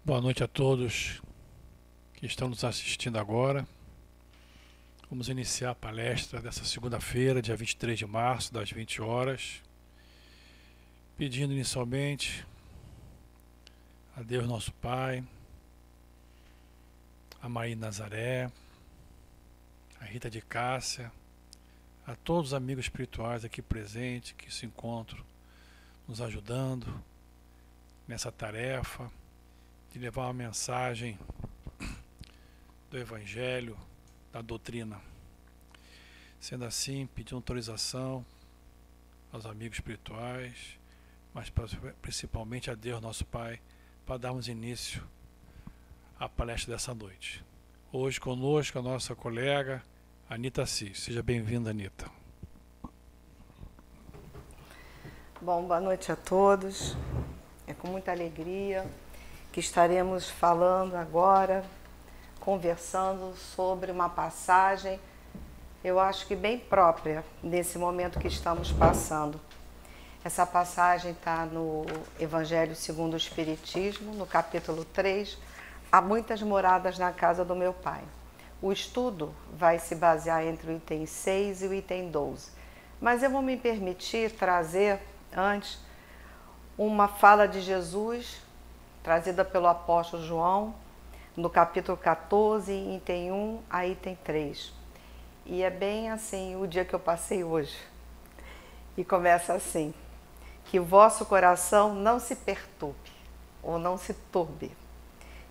Boa noite a todos que estão nos assistindo agora. Vamos iniciar a palestra dessa segunda-feira, dia 23 de março, das 20 horas. Pedindo inicialmente a Deus nosso Pai, a Maria Nazaré, a Rita de Cássia, a todos os amigos espirituais aqui presentes que se encontram nos ajudando nessa tarefa de levar uma mensagem do Evangelho, da doutrina. Sendo assim, pedindo autorização aos amigos espirituais, mas principalmente a Deus nosso Pai, para darmos início à palestra dessa noite. Hoje conosco a nossa colega Anita Assis. Seja bem-vinda, Anita. Bom, boa noite a todos. É com muita alegria que estaremos falando agora, conversando sobre uma passagem, eu acho que bem própria nesse momento que estamos passando. Essa passagem está no Evangelho segundo o Espiritismo, no capítulo 3, Há muitas moradas na casa do meu Pai. O estudo vai se basear entre o item 6 e o item 12, mas eu vou me permitir trazer antes uma fala de Jesus, trazida pelo apóstolo João, no capítulo 14, item 1 a item 3. E é bem assim o dia que eu passei hoje. E começa assim: que o vosso coração não se perturbe, ou não se turbe.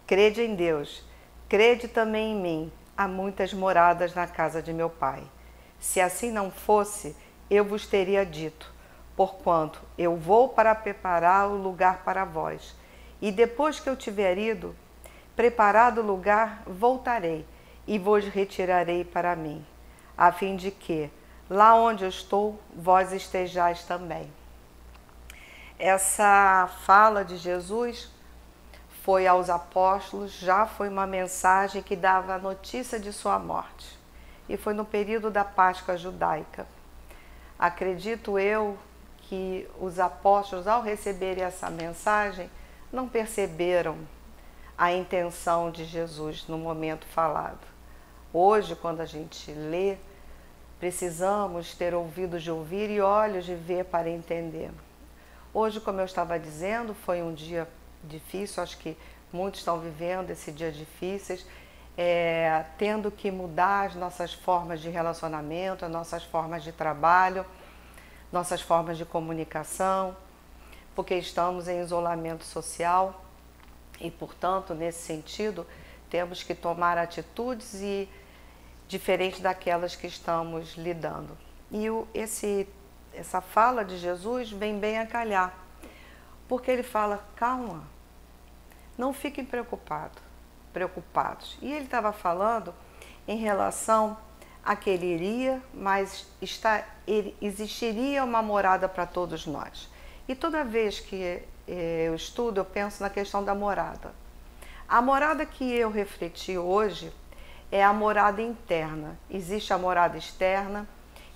Crede em Deus, crede também em mim. Há muitas moradas na casa de meu Pai. Se assim não fosse, eu vos teria dito, porquanto eu vou para preparar o lugar para vós. E depois que eu tiver ido, preparado o lugar, voltarei e vos retirarei para mim, a fim de que, lá onde eu estou, vós estejais também. Essa fala de Jesus foi aos apóstolos, já foi uma mensagem que dava a notícia de sua morte. E foi no período da Páscoa judaica. Acredito eu que os apóstolos, ao receberem essa mensagem, não perceberam a intenção de Jesus no momento falado. Hoje, quando a gente lê, precisamos ter ouvidos de ouvir e olhos de ver para entender. Hoje, como eu estava dizendo, foi um dia difícil, acho que muitos estão vivendo esse dia difíceis, tendo que mudar as nossas formas de relacionamento, as nossas formas de trabalho, nossas formas de comunicação, porque estamos em isolamento social e, portanto, nesse sentido, temos que tomar atitudes diferentes daquelas que estamos lidando. E essa fala de Jesus vem bem a calhar, porque ele fala: calma, não fiquem preocupados. E ele estava falando em relação a que ele iria, mas existiria uma morada para todos nós. E toda vez que eu estudo, eu penso na questão da morada. A morada que eu refleti hoje é a morada interna. Existe a morada externa,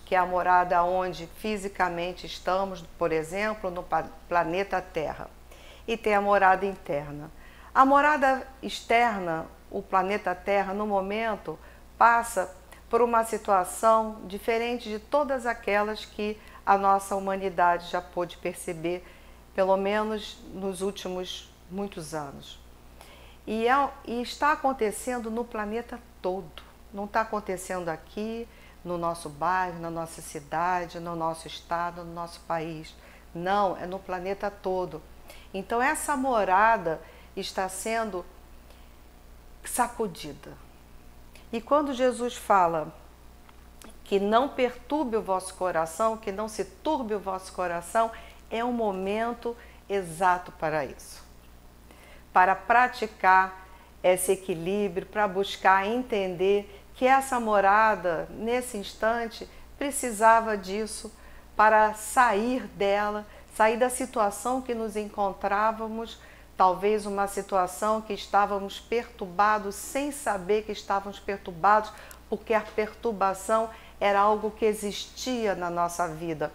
que é a morada onde fisicamente estamos, por exemplo, no planeta Terra. E tem a morada interna. A morada externa, o planeta Terra, no momento, passa por uma situação diferente de todas aquelas que a nossa humanidade já pôde perceber, pelo menos nos últimos muitos anos. E está acontecendo no planeta todo. Não está acontecendo aqui, no nosso bairro, na nossa cidade, no nosso estado, no nosso país. Não, é no planeta todo. Então essa morada está sendo sacudida. E quando Jesus fala que não perturbe o vosso coração, que não se turbe o vosso coração, é um momento exato para isso. Para praticar esse equilíbrio, para buscar entender que essa morada, nesse instante, precisava disso para sair dela, sair da situação que nos encontrávamos, talvez uma situação que estávamos perturbados sem saber que estávamos perturbados, porque a perturbação era algo que existia na nossa vida,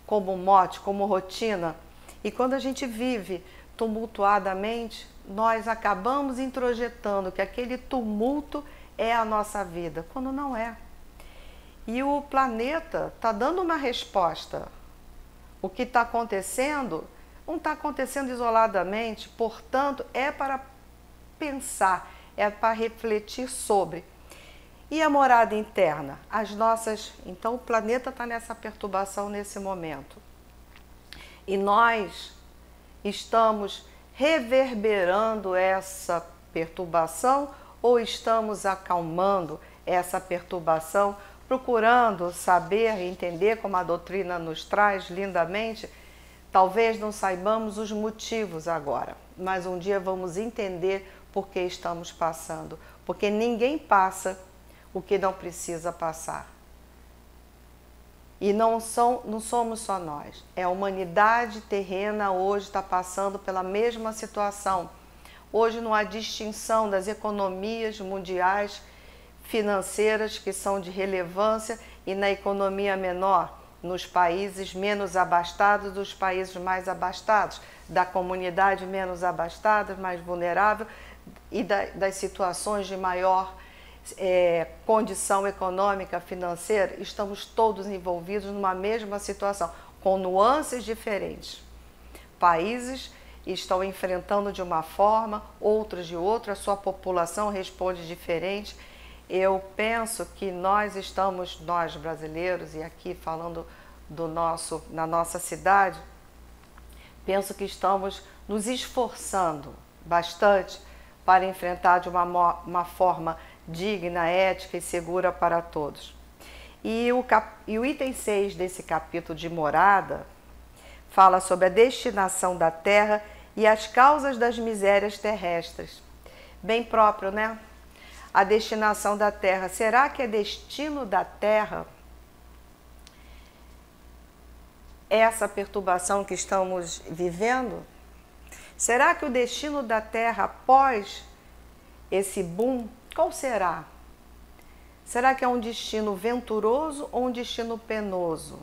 como mote, como rotina. E quando a gente vive tumultuadamente, nós acabamos introjetando que aquele tumulto é a nossa vida, quando não é. E o planeta está dando uma resposta. O que está acontecendo não está acontecendo isoladamente, portanto, é para pensar, é para refletir sobre. E a morada interna? As nossas. Então, o planeta está nessa perturbação nesse momento. E nós estamos reverberando essa perturbação ou estamos acalmando essa perturbação, procurando saber e entender, como a doutrina nos traz lindamente. Talvez não saibamos os motivos agora, mas um dia vamos entender por que estamos passando, porque ninguém passa o que não precisa passar. E não somos só nós, a humanidade terrena hoje está passando pela mesma situação. Hoje não há distinção das economias mundiais financeiras que são de relevância e na economia menor, nos países menos abastados dos países mais abastados, da comunidade menos abastada, mais vulnerável e das situações de maior condição econômica, financeira, estamos todos envolvidos numa mesma situação, com nuances diferentes. Países estão enfrentando de uma forma, outros de outra, a sua população responde diferente. Eu penso que nós brasileiros, e aqui falando na nossa cidade, penso que estamos nos esforçando bastante para enfrentar de uma forma digna, ética e segura para todos. E o item 6 desse capítulo de morada fala sobre a destinação da terra e as causas das misérias terrestres. Bem próprio, né? A destinação da terra. Será que é destino da terra essa perturbação que estamos vivendo? Será que o destino da terra após esse boom, qual será? Será que é um destino venturoso ou um destino penoso?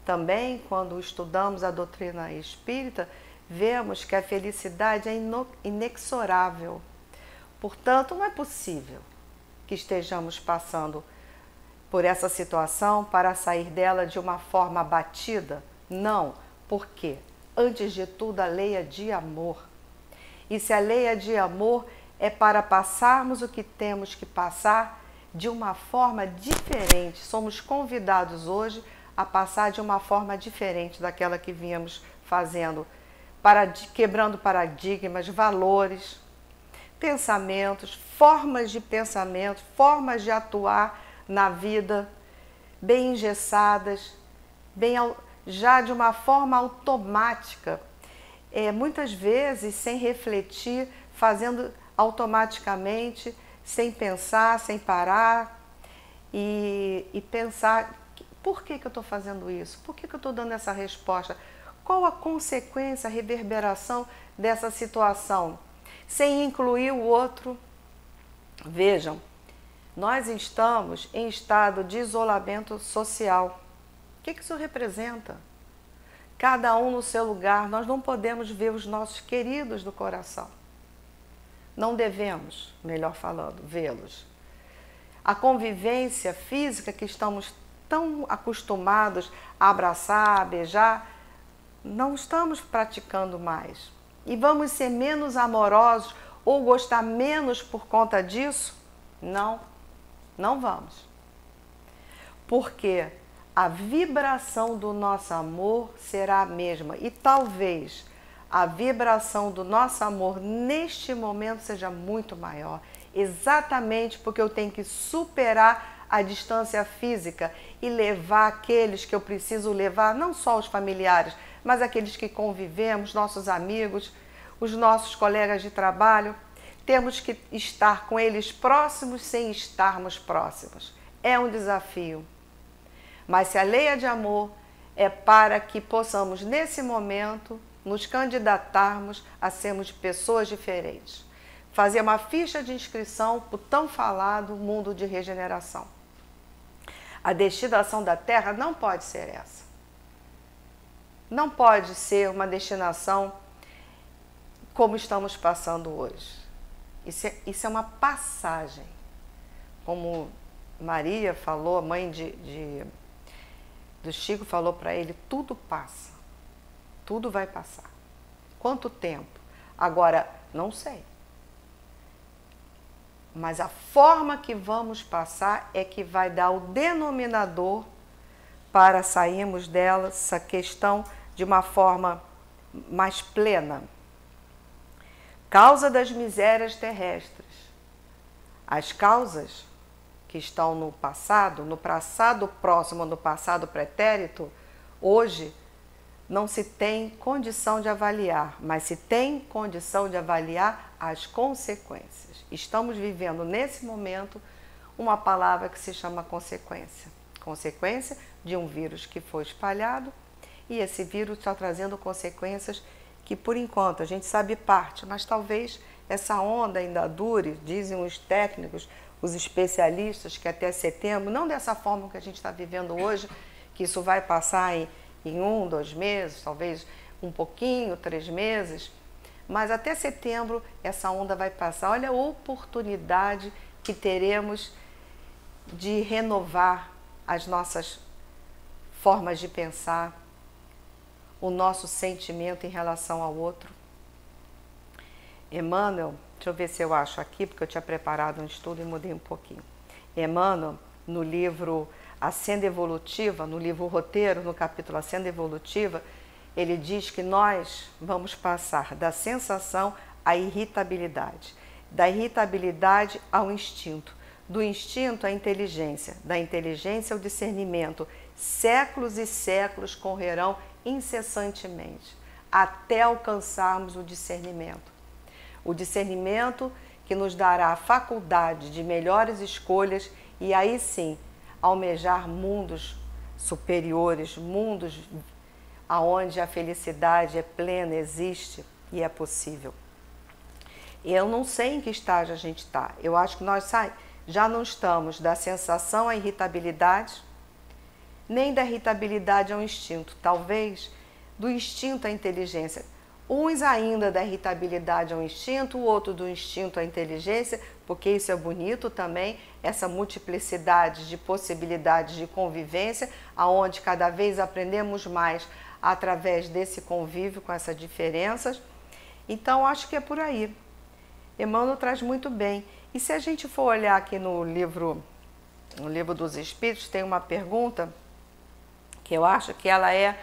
Também, quando estudamos a doutrina espírita, vemos que a felicidade é inexorável. Portanto, não é possível que estejamos passando por essa situação para sair dela de uma forma abatida? Não, porque, antes de tudo, a lei é de amor. E se a lei é de amor, é para passarmos o que temos que passar de uma forma diferente. Somos convidados hoje a passar de uma forma diferente daquela que vínhamos fazendo, quebrando paradigmas, valores, pensamentos, formas de pensamento, formas de atuar na vida, bem engessadas, já de uma forma automática, muitas vezes sem refletir, fazendo automaticamente, sem pensar, sem parar e pensar, por que eu estou fazendo isso? Por que eu estou dando essa resposta? Qual a consequência, a reverberação dessa situação? Sem incluir o outro. Vejam, nós estamos em estado de isolamento social. O que isso representa? Cada um no seu lugar, nós não podemos ver os nossos queridos do coração. Não devemos, melhor falando, vê-los. A convivência física que estamos tão acostumados a abraçar, a beijar, não estamos praticando mais. E vamos ser menos amorosos ou gostar menos por conta disso? Não, não vamos. Porque a vibração do nosso amor será a mesma. E talvez a vibração do nosso amor neste momento seja muito maior. Exatamente porque eu tenho que superar a distância física e levar aqueles que eu preciso levar, não só os familiares, mas aqueles que convivemos, nossos amigos, os nossos colegas de trabalho. Temos que estar com eles próximos sem estarmos próximos. É um desafio. Mas se a lei é de amor, é para que possamos, nesse momento, nos candidatarmos a sermos pessoas diferentes. Fazer uma ficha de inscrição para o tão falado mundo de regeneração. A destinação da Terra não pode ser essa. Não pode ser uma destinação como estamos passando hoje. Isso é uma passagem. Como Maria falou, a mãe do Chico falou para ele, tudo passa. Tudo vai passar. Quanto tempo? Agora, não sei. Mas a forma que vamos passar é que vai dar o denominador para sairmos dessa questão de uma forma mais plena. Causa das misérias terrestres. As causas que estão no passado próximo, no passado pretérito, hoje não se tem condição de avaliar, mas se tem condição de avaliar as consequências. Estamos vivendo nesse momento uma palavra que se chama consequência. Consequência de um vírus que foi espalhado e esse vírus está trazendo consequências que por enquanto a gente sabe parte, mas talvez essa onda ainda dure, dizem os técnicos, os especialistas, que até setembro, não dessa forma que a gente está vivendo hoje, que isso vai passar em 1, 2 meses, talvez um pouquinho, 3 meses, mas até setembro essa onda vai passar. Olha a oportunidade que teremos de renovar as nossas formas de pensar, o nosso sentimento em relação ao outro. Emmanuel, deixa eu ver se eu acho aqui, porque eu tinha preparado um estudo e mudei um pouquinho. Emmanuel, no livro A Senda Evolutiva, no livro Roteiro, no capítulo A Senda Evolutiva, ele diz que nós vamos passar da sensação à irritabilidade, da irritabilidade ao instinto, do instinto à inteligência, da inteligência ao discernimento. Séculos e séculos correrão incessantemente até alcançarmos o discernimento. O discernimento que nos dará a faculdade de melhores escolhas e aí sim almejar mundos superiores, mundos aonde a felicidade é plena, existe e é possível. Eu não sei em que estágio a gente está. Eu acho que nós já não estamos da sensação à irritabilidade, nem da irritabilidade ao instinto. Talvez do instinto à inteligência. Uns ainda da irritabilidade ao instinto, o outro do instinto à inteligência, porque isso é bonito também, essa multiplicidade de possibilidades de convivência, aonde cada vez aprendemos mais através desse convívio com essas diferenças. Então, acho que é por aí. Emmanuel traz muito bem. E se a gente for olhar aqui no livro dos Espíritos, tem uma pergunta que eu acho que ela é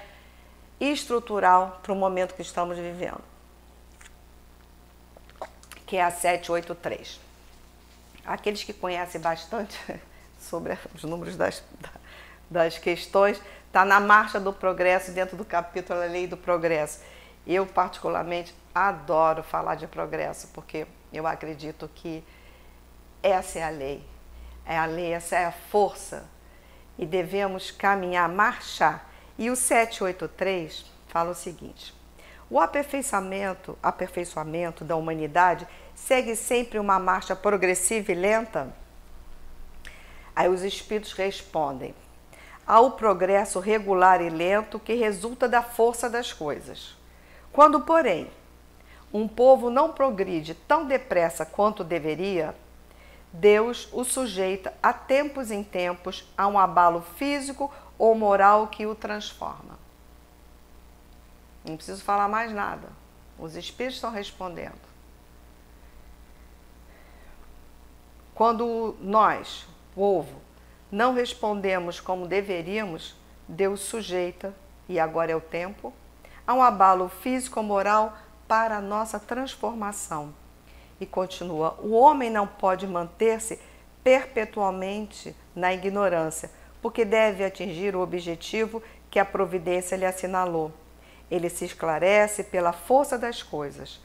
estrutural para o momento que estamos vivendo, que é a 783. Aqueles que conhecem bastante sobre os números das questões, está na marcha do progresso, dentro do capítulo A Lei do Progresso. Eu, particularmente, adoro falar de progresso, porque eu acredito que essa é a lei, essa é a força, e devemos caminhar, marchar. E o 783 fala o seguinte: o aperfeiçoamento da humanidade segue sempre uma marcha progressiva e lenta? Aí os espíritos respondem: há o progresso regular e lento que resulta da força das coisas. Quando, porém, um povo não progride tão depressa quanto deveria, Deus o sujeita a tempos em tempos a um abalo físico ou moral que o transforma. Não preciso falar mais nada. Os espíritos estão respondendo. Quando nós, povo, não respondemos como deveríamos, Deus sujeita, e agora é o tempo, a um abalo físico ou moral para a nossa transformação. E continua: o homem não pode manter-se perpetualmente na ignorância, porque deve atingir o objetivo que a providência lhe assinalou. Ele se esclarece pela força das coisas.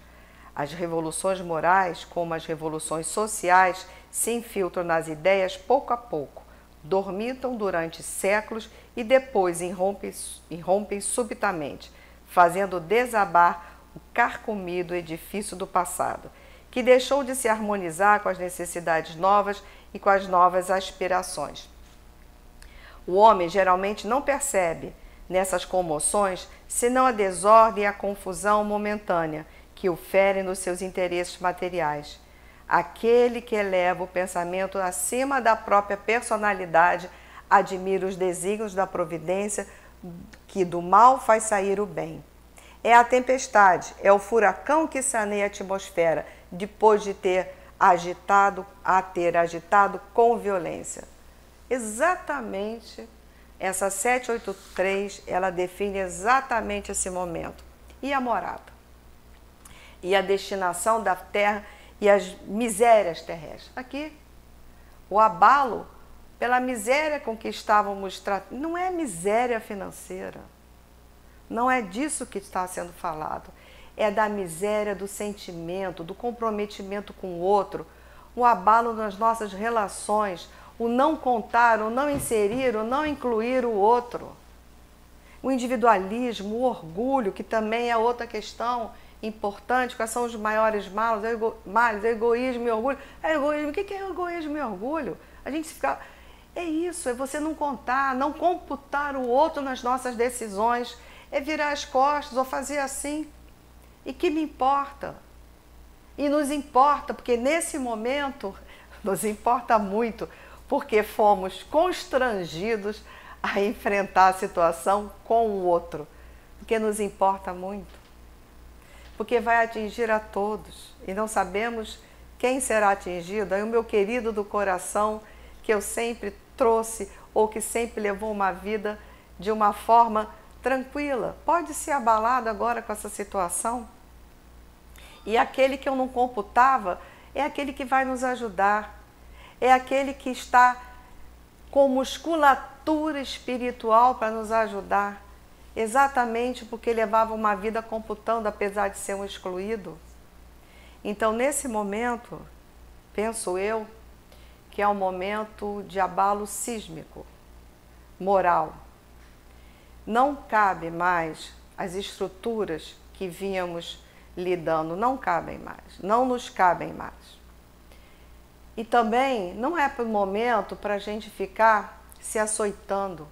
As revoluções morais, como as revoluções sociais, se infiltram nas ideias pouco a pouco, dormitam durante séculos e depois irrompem subitamente, fazendo desabar o carcomido edifício do passado, que deixou de se harmonizar com as necessidades novas e com as novas aspirações. O homem geralmente não percebe nessas comoções senão a desordem e a confusão momentânea que o ferem nos seus interesses materiais. Aquele que eleva o pensamento acima da própria personalidade admira os desígnios da providência que do mal faz sair o bem. É a tempestade, é o furacão que saneia a atmosfera depois de ter agitado com violência. Exatamente, essa 783, ela define exatamente esse momento. E a morada? E a destinação da terra e as misérias terrestres. Aqui, o abalo pela miséria com que estávamos tratando. Não é miséria financeira. Não é disso que está sendo falado. É da miséria do sentimento, do comprometimento com o outro, o abalo nas nossas relações, o não contar, o não inserir, o não incluir o outro. O individualismo, o orgulho, que também é outra questão importante. Quais são os maiores males? Egoísmo e orgulho. Egoísmo. O que é egoísmo e orgulho? A gente fica... É isso, é você não contar, não computar o outro nas nossas decisões, é virar as costas ou fazer assim. E que me importa? E nos importa, porque nesse momento nos importa muito, porque fomos constrangidos a enfrentar a situação com o outro, porque nos importa muito, porque vai atingir a todos e não sabemos quem será atingido. Aí o meu querido do coração, que eu sempre trouxe ou que sempre levou uma vida de uma forma tranquila, pode ser abalado agora com essa situação. E aquele que eu não computava é aquele que vai nos ajudar, é aquele que está com musculatura espiritual para nos ajudar, exatamente porque levava uma vida computando, apesar de ser um excluído. Então, nesse momento, penso eu, que é um momento de abalo sísmico, moral. Não cabe mais as estruturas que vínhamos lidando, não cabem mais, não nos cabem mais. E também não é para o momento para a gente ficar se açoitando.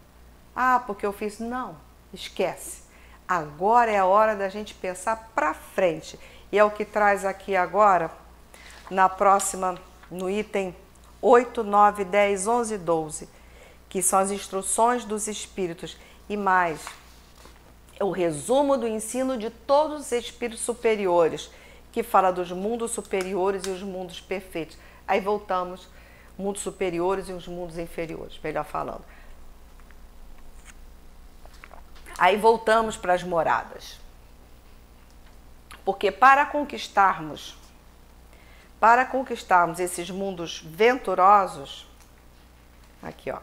Ah, porque eu fiz... Não, esquece. Agora é a hora da gente pensar para frente. E é o que traz aqui agora, na próxima, no item 8, 9, 10, 11 e 12, que são as instruções dos espíritos. E mais, é o resumo do ensino de todos os espíritos superiores, que fala dos mundos superiores e os mundos perfeitos. Aí voltamos, mundos superiores e os mundos inferiores, melhor falando. Aí voltamos para as moradas. Porque para conquistarmos esses mundos venturosos, aqui ó,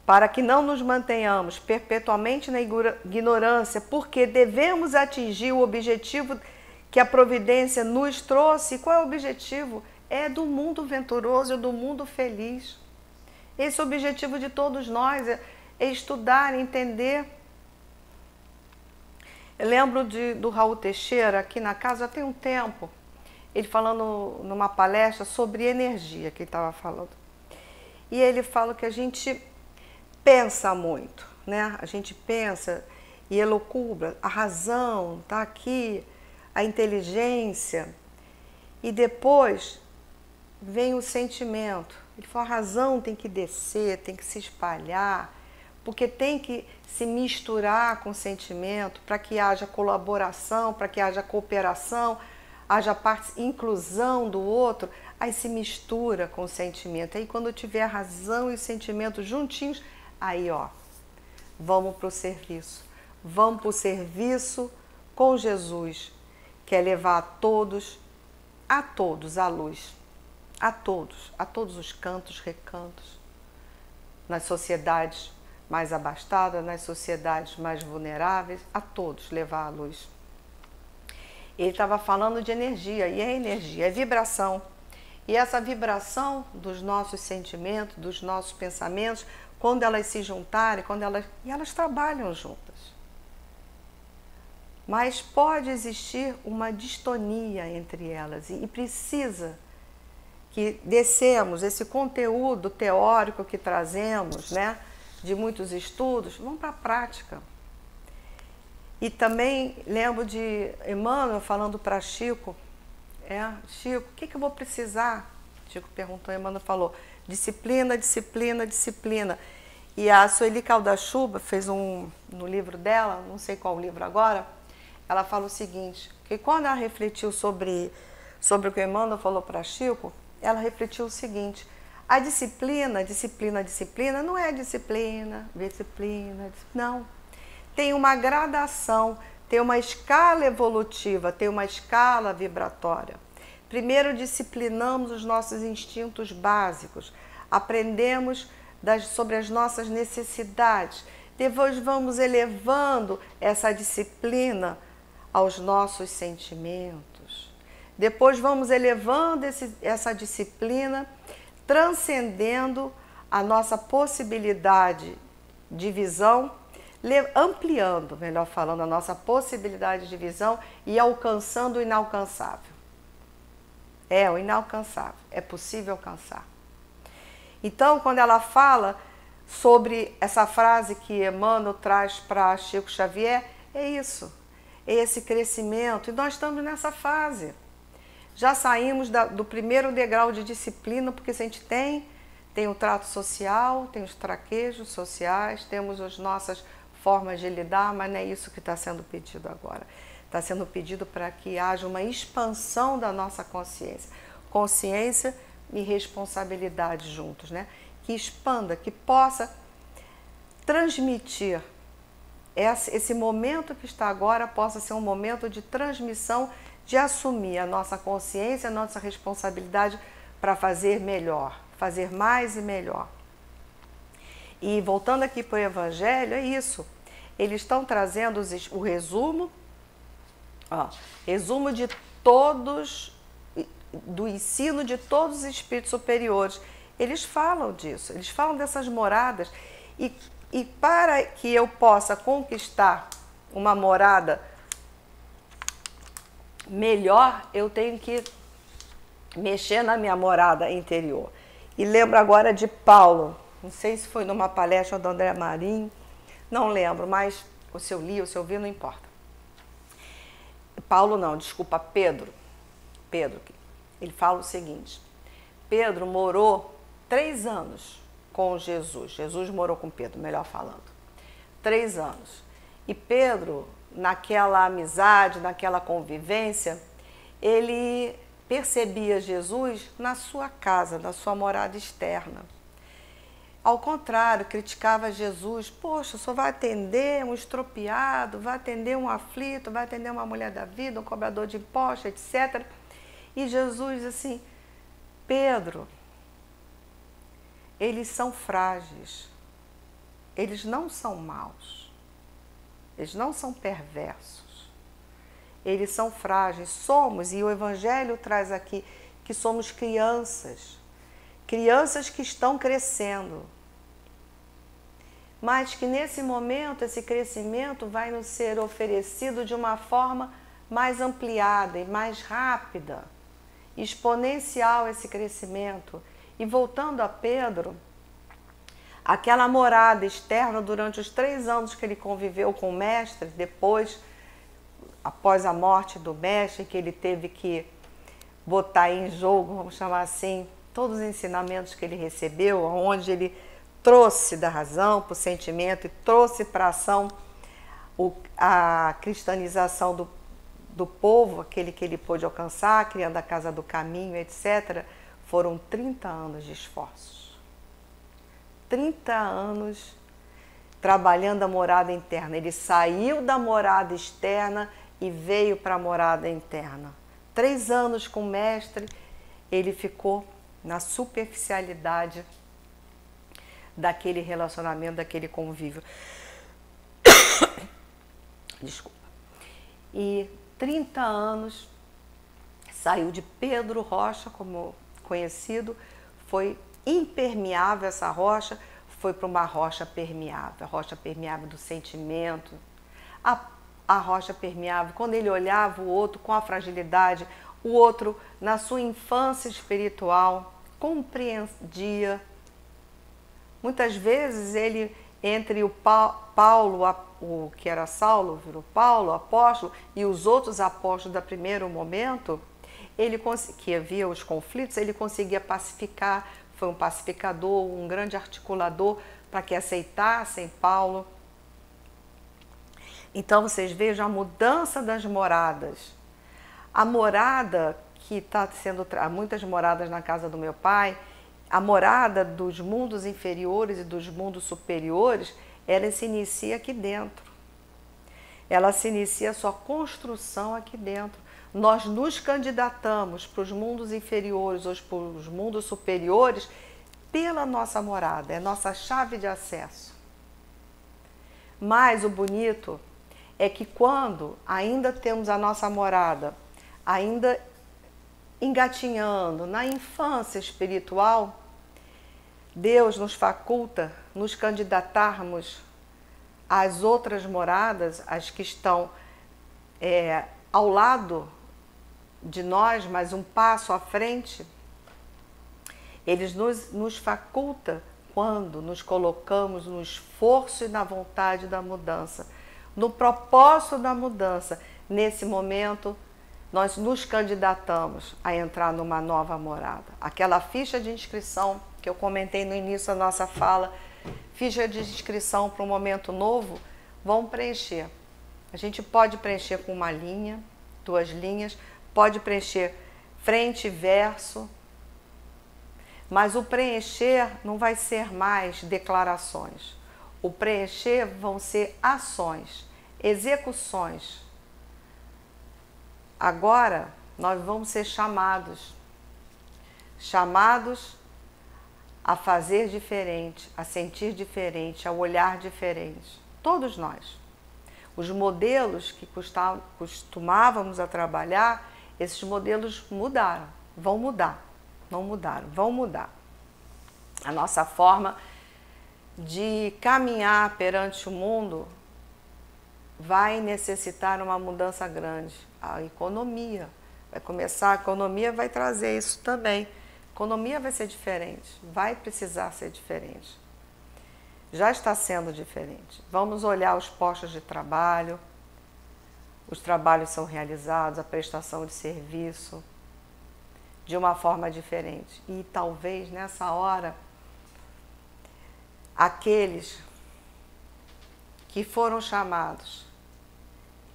para que não nos mantenhamos perpetuamente na ignorância, porque devemos atingir o objetivo que a providência nos trouxe. Qual é o objetivo? É do mundo venturoso, do mundo feliz. Esse é o objetivo de todos nós, é estudar, entender. Eu lembro do Raul Teixeira, aqui na casa, já tem um tempo, ele falando numa palestra sobre energia, que ele estava falando. E ele fala que a gente pensa muito, né? A gente pensa e elocubra, a razão está aqui, a inteligência, e depois vem o sentimento. Ele fala, a razão tem que descer, tem que se espalhar, porque tem que se misturar com o sentimento para que haja colaboração, para que haja cooperação, haja inclusão do outro, aí se mistura com o sentimento. Aí quando tiver a razão e o sentimento juntinhos, aí ó, vamos para o serviço. Vamos para o serviço com Jesus, que é levar a todos a luz. A todos os cantos, recantos, nas sociedades mais abastadas, nas sociedades mais vulneráveis, a todos levar a luz. Ele estava falando de energia, e é energia, é vibração. E essa vibração dos nossos sentimentos, dos nossos pensamentos, quando elas se juntarem, elas trabalham juntas. Mas pode existir uma distonia entre elas, e precisa que descemos esse conteúdo teórico que trazemos, né, de muitos estudos, vamos para a prática. E também lembro de Emmanuel falando para Chico, Chico, o que eu vou precisar? Chico perguntou, Emmanuel falou, disciplina, disciplina, disciplina. E a Sueli Calda-Chuba fez no livro dela, não sei qual livro agora, ela fala o seguinte, que quando ela refletiu sobre o que o Emmanuel falou para Chico, ela refletiu o seguinte, a disciplina, disciplina, disciplina, não é disciplina, não. Tem uma gradação, tem uma escala evolutiva, tem uma escala vibratória. Primeiro disciplinamos os nossos instintos básicos, aprendemos sobre as nossas necessidades, depois vamos elevando essa disciplina aos nossos sentimentos. Depois vamos elevando essa disciplina, transcendendo a nossa possibilidade de visão, ampliando, melhor falando, a nossa possibilidade de visão e alcançando o inalcançável. O inalcançável, é possível alcançar. Então, quando ela fala sobre essa frase que Emmanuel traz para Chico Xavier, é isso, é esse crescimento, e nós estamos nessa fase. Já saímos do primeiro degrau de disciplina, porque se a gente tem o trato social, tem os traquejos sociais, temos as nossas formas de lidar, mas não é isso que está sendo pedido agora. Está sendo pedido para que haja uma expansão da nossa consciência. Consciência e responsabilidade juntos, né? Que expanda, que possa transmitir esse momento que está agora, possa ser um momento de transmissão, de assumir a nossa consciência, a nossa responsabilidade para fazer melhor, fazer mais e melhor. E voltando aqui para o Evangelho, é isso. Eles estão trazendo o resumo, resumo de todos, do ensino de todos os espíritos superiores. Eles falam disso, eles falam dessas moradas. E para que eu possa conquistar uma morada melhor, eu tenho que mexer na minha morada interior. E lembro agora de Paulo, não sei se foi numa palestra do André Marinho, não lembro, mas ou se eu li ou se eu vi, não importa. Pedro. Ele fala o seguinte, Pedro morou 3 anos com Jesus. Jesus morou com Pedro, melhor falando. 3 anos. E Pedro, naquela amizade, naquela convivência, ele percebia Jesus na sua casa, na sua morada externa. Ao contrário, criticava Jesus. Poxa, o senhor vai atender um estropiado, vai atender um aflito, vai atender uma mulher da vida, um cobrador de impostos, etc. E Jesus assim, Pedro, eles são frágeis, eles não são maus, eles não são perversos, eles são frágeis, somos, e o Evangelho traz aqui que somos crianças que estão crescendo, mas que nesse momento esse crescimento vai nos ser oferecido de uma forma mais ampliada e mais rápida, exponencial esse crescimento. E voltando a Pedro, aquela morada externa durante os 3 anos que ele conviveu com o mestre, depois, após a morte do mestre, que ele teve que botar em jogo, vamos chamar assim, todos os ensinamentos que ele recebeu, onde ele trouxe da razão para o sentimento e trouxe para a ação a cristanização do povo, aquele que ele pôde alcançar, criando a Casa do Caminho, etc., foram 30 anos de esforços. 30 anos trabalhando a morada interna. Ele saiu da morada externa e veio para a morada interna. 3 anos com o mestre, ele ficou na superficialidade daquele relacionamento, daquele convívio. Desculpa. E 30 anos, saiu de Pedro Rocha, como conhecido, foi impermeável essa rocha, foi para uma rocha permeável, a rocha permeável do sentimento, a rocha permeável, quando ele olhava o outro com a fragilidade, o outro na sua infância espiritual, compreendia. Muitas vezes ele entre o Paulo, o que era Saulo, virou Paulo, apóstolo, e os outros apóstolos do primeiro momento, que havia os conflitos, ele conseguia pacificar, foi um pacificador, um grande articulador para que aceitassem Paulo. Então vocês vejam a mudança das moradas. A morada que está sendo, muitas moradas na casa do meu pai, a morada dos mundos inferiores e dos mundos superiores, ela se inicia aqui dentro. Ela se inicia a sua construção aqui dentro. Nós nos candidatamos para os mundos inferiores ou para os mundos superiores pela nossa morada, é nossa chave de acesso. Mas o bonito é que quando ainda temos a nossa morada, ainda engatinhando na infância espiritual, Deus nos faculta nos candidatarmos às outras moradas, as que estão ao lado de nós, mas um passo à frente. Ele nos faculta quando nos colocamos no esforço e na vontade da mudança, no propósito da mudança. Nesse momento, nós nos candidatamos a entrar numa nova morada. Aquela ficha de inscrição que eu comentei no início da nossa fala, ficha de inscrição para um momento novo, vamos preencher. A gente pode preencher com uma linha, 2 linhas, pode preencher frente e verso, mas o preencher não vai ser mais declarações. O preencher vão ser ações, execuções. Agora nós vamos ser chamados a fazer diferente, a sentir diferente, a olhar diferente. Todos nós. Os modelos que costumávamos a trabalhar, esses modelos mudaram, vão mudar. Não mudaram, vão mudar. A nossa forma de caminhar perante o mundo vai necessitar uma mudança grande. A economia vai começar, a economia vai trazer isso também. A economia vai ser diferente, vai precisar ser diferente. Já está sendo diferente. Vamos olhar os postos de trabalho, os trabalhos são realizados, a prestação de serviço, de uma forma diferente. E talvez nessa hora, aqueles que foram chamados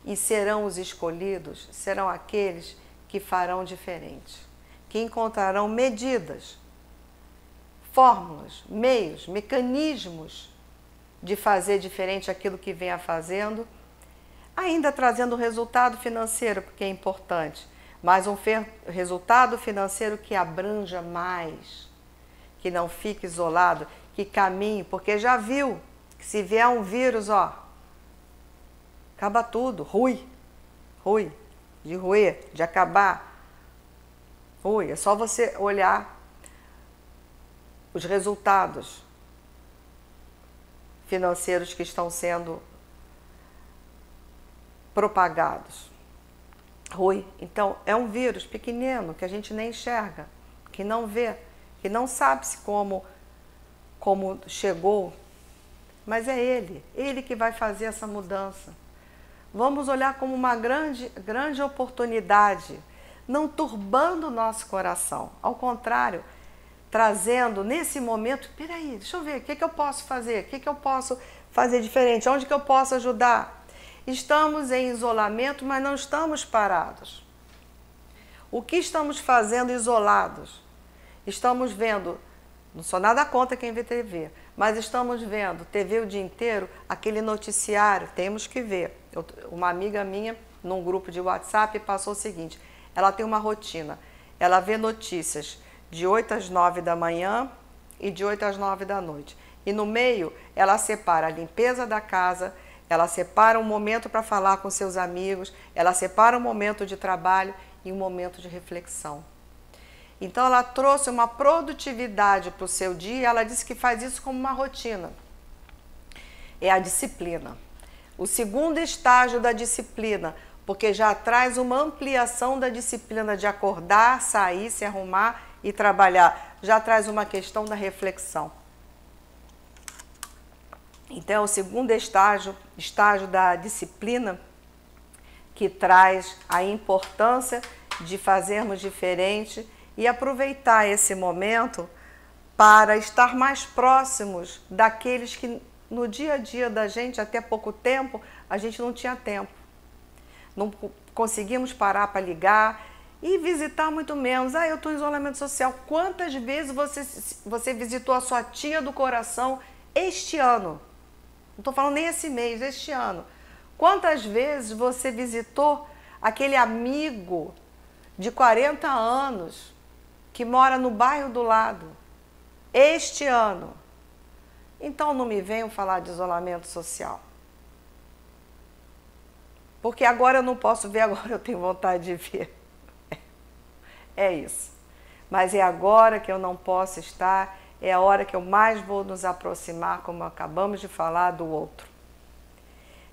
e serão os escolhidos, serão aqueles que farão diferente, que encontrarão medidas, fórmulas, meios, mecanismos de fazer diferente aquilo que venha fazendo, ainda trazendo resultado financeiro, porque é importante, mas um resultado financeiro que abranja mais, que não fique isolado, que caminhe, porque já viu que se vier um vírus, acaba tudo, de ruir, de acabar, é só você olhar os resultados financeiros que estão sendo propagados. Então, é um vírus pequenino que a gente nem enxerga, que não vê, que não sabe-se como chegou, mas é ele que vai fazer essa mudança. Vamos olhar como uma grande oportunidade, não turbando o nosso coração, ao contrário, trazendo nesse momento, peraí, deixa eu ver, o que eu posso fazer? O que eu posso fazer diferente? Onde que eu posso ajudar? Estamos em isolamento, mas não estamos parados. O que estamos fazendo isolados? Estamos vendo, não sou nada contra quem vê TV, mas estamos vendo TV o dia inteiro, aquele noticiário, temos que ver. Uma amiga minha, num grupo de WhatsApp, passou o seguinte, ela tem uma rotina, ela vê notícias de 8 às 9 da manhã e de 8 às 9 da noite. E no meio, ela separa a limpeza da casa, ela separa um momento para falar com seus amigos, ela separa um momento de trabalho e um momento de reflexão. Então, ela trouxe uma produtividade para o seu dia, ela disse que faz isso como uma rotina. É a disciplina. O segundo estágio da disciplina, porque já traz uma ampliação da disciplina de acordar, sair, se arrumar e trabalhar. Já traz uma questão da reflexão. Então, o segundo estágio da disciplina, que traz a importância de fazermos diferente e aproveitar esse momento para estar mais próximos daqueles que no dia a dia da gente, até pouco tempo, a gente não tinha tempo. Não conseguimos parar para ligar e visitar muito menos. Eu estou em isolamento social. Quantas vezes você visitou a sua tia do coração este ano? Não estou falando nem esse mês, este ano. Quantas vezes você visitou aquele amigo de 40 anos que mora no bairro do lado este ano? Então não me venham falar de isolamento social. Porque agora eu não posso ver, agora eu tenho vontade de ver. É isso. Mas é agora que eu não posso estar, é a hora que eu mais vou nos aproximar, como acabamos de falar, do outro.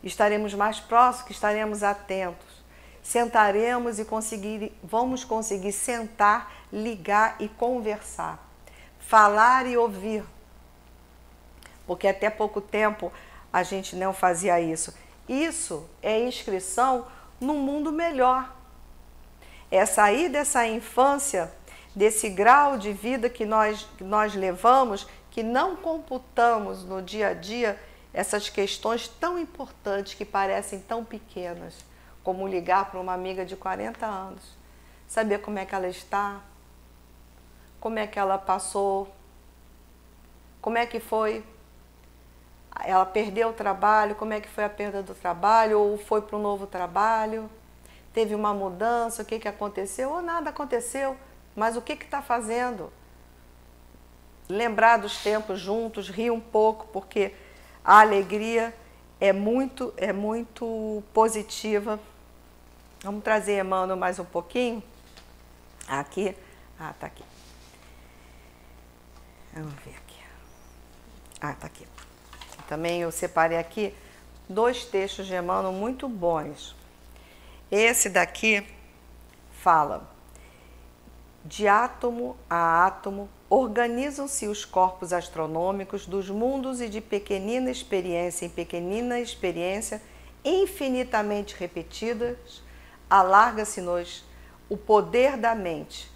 Estaremos mais próximos, que estaremos atentos. Sentaremos e vamos conseguir sentar, ligar e conversar. Falar e ouvir. Porque até pouco tempo a gente não fazia isso. Isso é inscrição num mundo melhor. É sair dessa infância, desse grau de vida que nós levamos, que não computamos no dia a dia essas questões tão importantes que parecem tão pequenas, como ligar para uma amiga de 40 anos, saber como é que ela está, como é que ela passou, como é que foi, ela perdeu o trabalho, como é que foi a perda do trabalho, ou foi para um novo trabalho, teve uma mudança, o que aconteceu, ou nada aconteceu, mas o que está fazendo? Lembrar dos tempos juntos, rir um pouco, porque a alegria é muito positiva. Vamos trazer Emmanuel mais um pouquinho. Aqui. Tá aqui. Vamos ver aqui. Tá aqui. Também eu separei aqui 2 textos de Emmanuel muito bons. Esse daqui fala: de átomo a átomo, organizam-se os corpos astronômicos dos mundos e de pequenina experiência em pequenina experiência, infinitamente repetidas, alarga-se-nos o poder da mente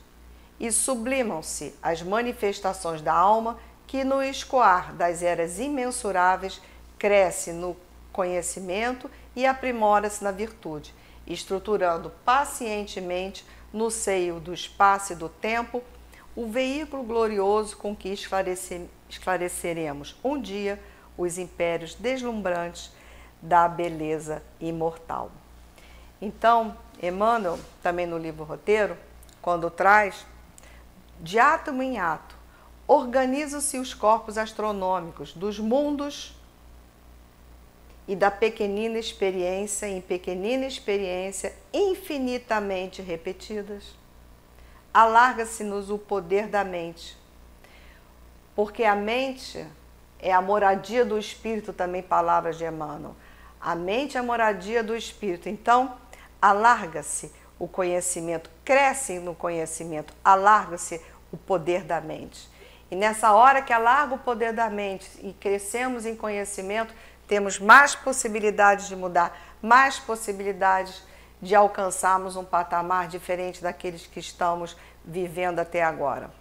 e sublimam-se as manifestações da alma que no escoar das eras imensuráveis cresce no conhecimento e aprimora-se na virtude, estruturando pacientemente no seio do espaço e do tempo o veículo glorioso com que esclareceremos um dia os impérios deslumbrantes da beleza imortal. Então, Emmanuel, também no livro Roteiro, quando traz, de átomo em átomo, organizam-se os corpos astronômicos dos mundos e da pequenina experiência em pequenina experiência infinitamente repetidas. Alarga-se-nos o poder da mente, porque a mente é a moradia do Espírito, também palavras de Emmanuel. A mente é a moradia do Espírito, então alarga-se o conhecimento, cresce no conhecimento, alarga-se o poder da mente. E nessa hora que alarga o poder da mente e crescemos em conhecimento, temos mais possibilidades de mudar, mais possibilidades de alcançarmos um patamar diferente daqueles que estamos vivendo até agora.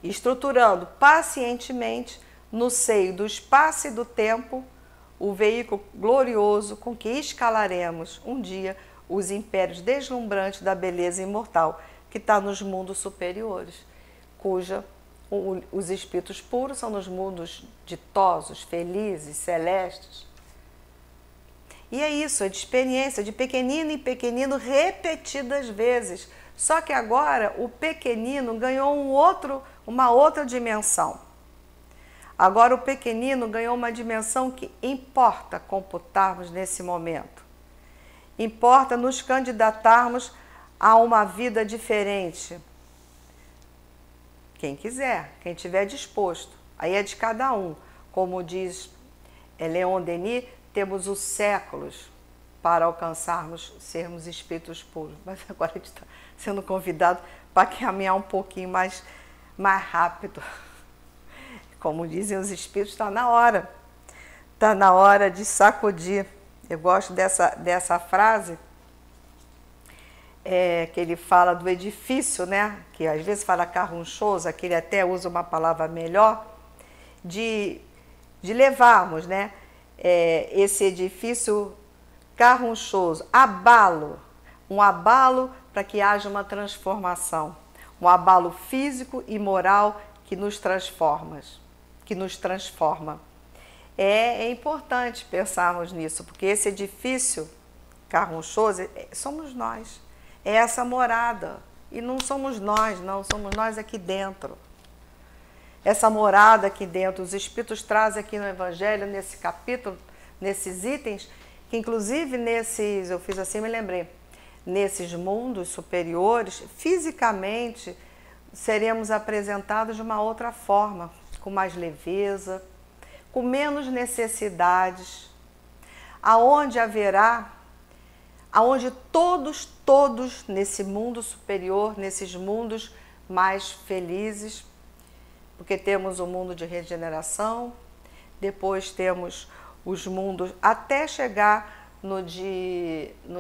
Estruturando pacientemente, no seio do espaço e do tempo, o veículo glorioso com que escalaremos um dia os impérios deslumbrantes da beleza imortal, que está nos mundos superiores, os espíritos puros são nos mundos ditosos, felizes, celestes. E é isso, é de experiência, de pequenino em pequenino, repetidas vezes. Só que agora o pequenino ganhou uma outra dimensão. Agora o pequenino ganhou uma dimensão que importa computarmos nesse momento. Importa nos candidatarmos a uma vida diferente. Quem quiser, quem estiver disposto. Aí é de cada um. Como diz Leon Denis, temos os séculos para alcançarmos, sermos espíritos puros. Mas agora a gente está sendo convidado para caminhar um pouquinho mais rápido. Como dizem os espíritos, está na hora. Está na hora de sacudir. Eu gosto dessa frase, que ele fala do edifício, né? Que às vezes fala carrunchoso, que ele até usa uma palavra melhor, de levarmos, né? Esse edifício carrunchoso, um abalo para que haja uma transformação, um abalo físico e moral que nos transforma. É importante pensarmos nisso, porque esse edifício carrunchoso somos nós, é essa morada, e não somos nós, não, somos nós aqui dentro. Essa morada aqui dentro, os Espíritos trazem aqui no Evangelho, nesse capítulo, nesses itens, que inclusive eu fiz assim, me lembrei, nesses mundos superiores, fisicamente, seremos apresentados de uma outra forma, com mais leveza, com menos necessidades, aonde todos nesse mundo superior, nesses mundos mais felizes, porque temos o mundo de regeneração, depois temos os mundos, até chegar no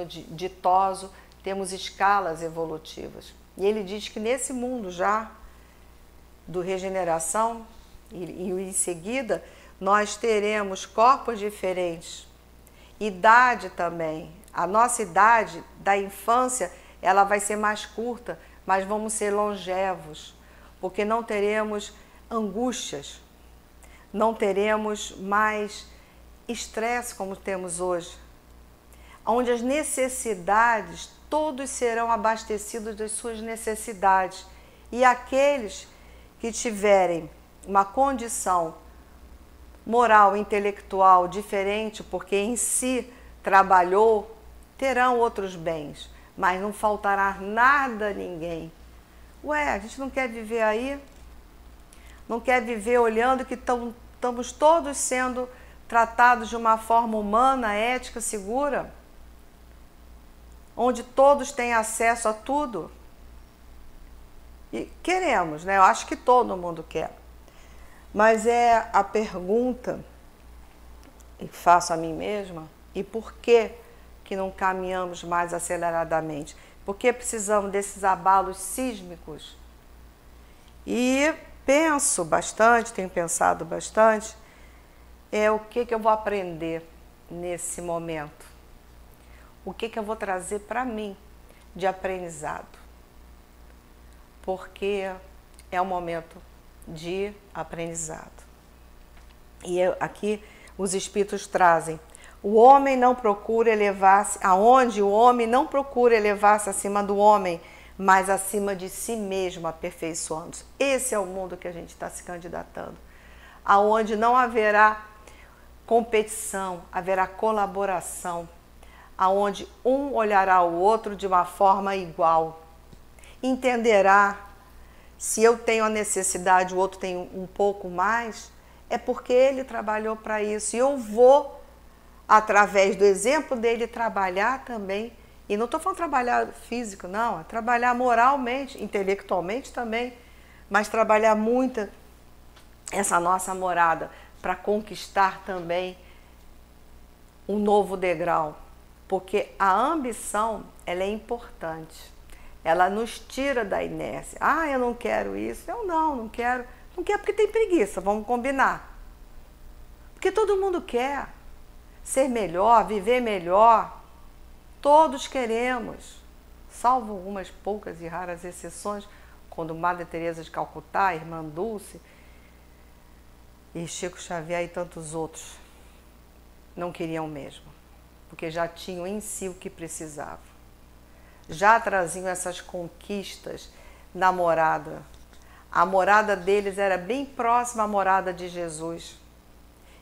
ditoso, temos escalas evolutivas. E ele diz que nesse mundo já do regeneração, e em seguida, nós teremos corpos diferentes, idade também. A nossa idade da infância, ela vai ser mais curta, mas vamos ser longevos, porque não teremos angústias, não teremos mais estresse como temos hoje, onde as necessidades, todos serão abastecidos das suas necessidades, e aqueles que tiverem uma condição moral, intelectual diferente, porque em si trabalhou, terão outros bens, mas não faltará nada a ninguém. Ué, a gente não quer viver aí? Não quer viver olhando que estamos todos sendo tratados de uma forma humana, ética, segura? Onde todos têm acesso a tudo? E queremos, né? Eu acho que todo mundo quer. Mas é a pergunta que faço a mim mesma, e por que não caminhamos mais aceleradamente? Por que precisamos desses abalos sísmicos? E penso bastante, tenho pensado bastante, o que eu vou aprender nesse momento? O que eu vou trazer para mim de aprendizado? Porque é um momento de aprendizado. E aqui os Espíritos trazem: o homem não procura elevar-se, aonde o homem não procura elevar-se acima do homem, mas acima de si mesmo, aperfeiçoando-se. Esse é o mundo que a gente está se candidatando, aonde não haverá competição, haverá colaboração, aonde um olhará o outro de uma forma igual, entenderá. Se eu tenho a necessidade, o outro tem um pouco mais, é porque ele trabalhou para isso. E eu vou, através do exemplo dele, trabalhar também. E não estou falando trabalhar físico, não. É trabalhar moralmente, intelectualmente também. Mas trabalhar muito essa nossa morada para conquistar também um novo degrau. Porque a ambição, ela é importante. Ela nos tira da inércia. Ah, eu não quero isso. Eu não quero. Não quero porque tem preguiça, vamos combinar. Porque todo mundo quer ser melhor, viver melhor. Todos queremos, salvo algumas poucas e raras exceções, quando Madre Teresa de Calcutá, Irmã Dulce, e Chico Xavier e tantos outros não queriam mesmo, porque já tinham em si o que precisavam. Já traziam essas conquistas na morada. A morada deles era bem próxima à morada de Jesus.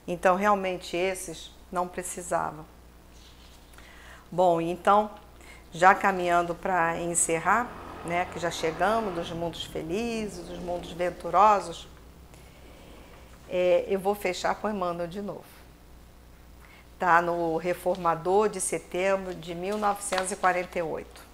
Então, realmente, esses não precisavam. Bom, então, já caminhando para encerrar, né, que já chegamos dos mundos felizes, dos mundos venturosos, eu vou fechar com Emmanuel de novo. Está no Reformador de setembro de 1948.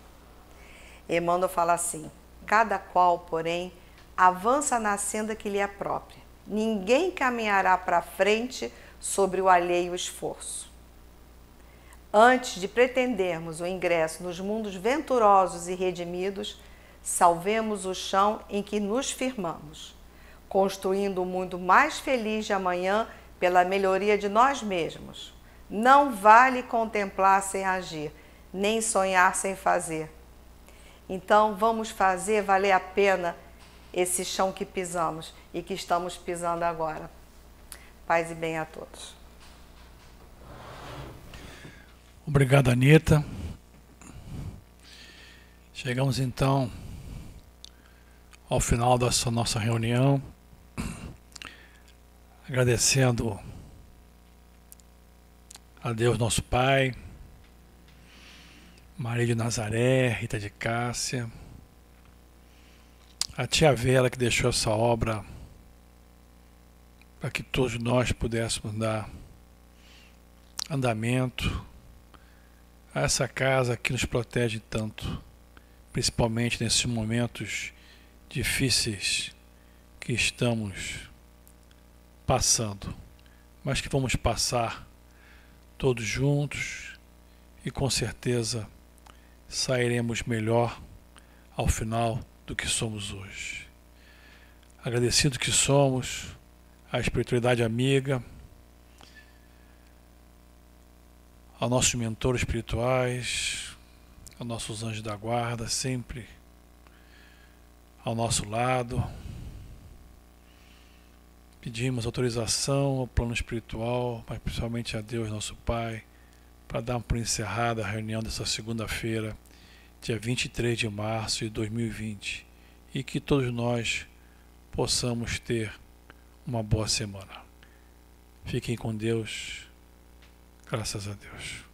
Emmanuel fala assim: cada qual, porém, avança na senda que lhe é própria, Ninguém caminhará para frente sobre o alheio esforço. Antes de pretendermos o ingresso nos mundos venturosos e redimidos, salvemos o chão em que nos firmamos, construindo um mundo mais feliz de amanhã pela melhoria de nós mesmos. Não vale contemplar sem agir, nem sonhar sem fazer. Então vamos fazer valer a pena esse chão que pisamos e que estamos pisando agora. Paz e bem a todos. Obrigado, Anita. Chegamos então ao final dessa nossa reunião, agradecendo a Deus nosso Pai, Maria de Nazaré, Rita de Cássia, a tia Vera que deixou essa obra para que todos nós pudéssemos dar andamento a essa casa que nos protege tanto, principalmente nesses momentos difíceis que estamos passando, mas que vamos passar todos juntos e com certeza sairemos melhor ao final do que somos hoje. Agradecido que somos à espiritualidade amiga, aos nossos mentores espirituais, aos nossos anjos da guarda, sempre ao nosso lado. Pedimos autorização ao plano espiritual, mas principalmente a Deus, nosso Pai, para dar por encerrada a reunião dessa segunda-feira, dia 23 de março de 2020, e que todos nós possamos ter uma boa semana. Fiquem com Deus. Graças a Deus.